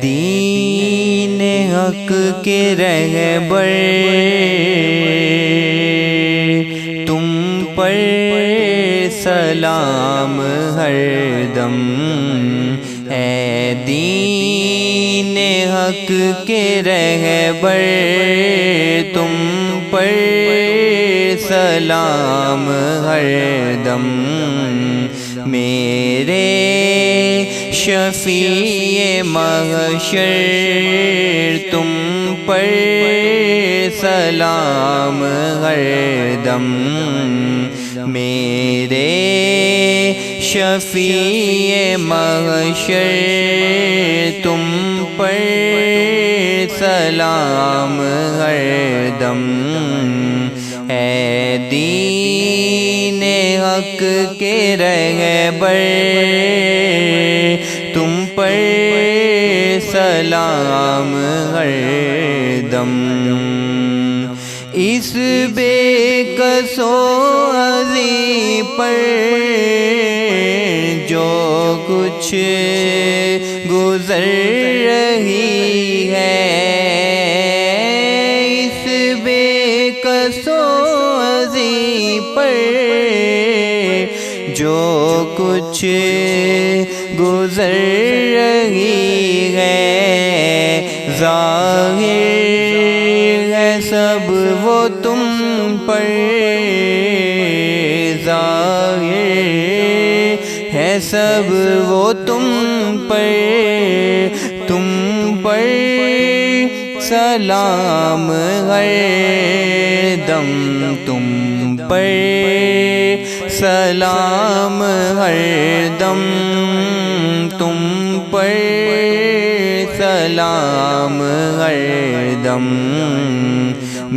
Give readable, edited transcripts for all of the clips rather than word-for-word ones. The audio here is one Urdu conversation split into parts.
دین حق کے رہبر تم پر سلام ہر دم، اے دین حق کے رہبر تم پر سلام ہر دم، میرے شفیع محشر تم پر سلام ہر دم، میرے شفیع محشر تم پر سلام ہر دم، اے دین حق کے رہبر تم پر سلام ہر دم، اس بے کس و عزیز پر جو کچھ گزر رہی ہے، اس بے کس و عزیز پر جو کچھ گزر رہی ہے، ظاہر ہے سب وہ تم پر، ظاہر ہے سب وہ تم پر سلام ہر دم، تم پر سلام ہر دم، تم پر سلام ہر دم،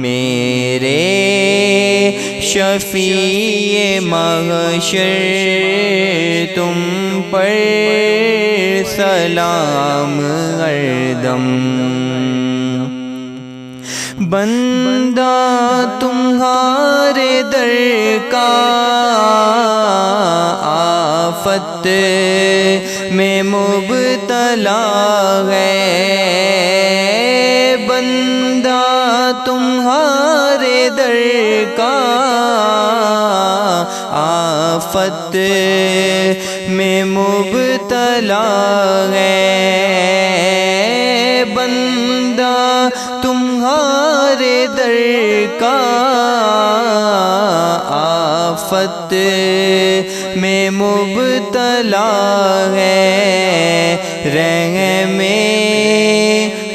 میرے شفیع محشر تم پر سلام ہر دم، بندہ تمہارے در کا آفت میں مبتلا ہے، بندہ تمہارے در کا آفت میں مبتلا ہے، بندہ تمہارے در کا آفت میں مبتلا ہے، رحم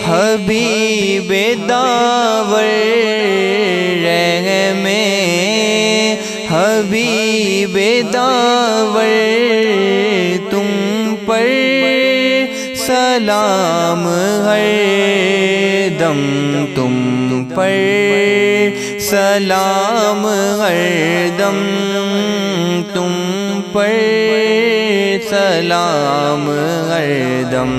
حبیب داور، رحم حبیب داور تم پر سلام ہر دم، تم پر سلام ہر دم، تم پر سلام ہر دم۔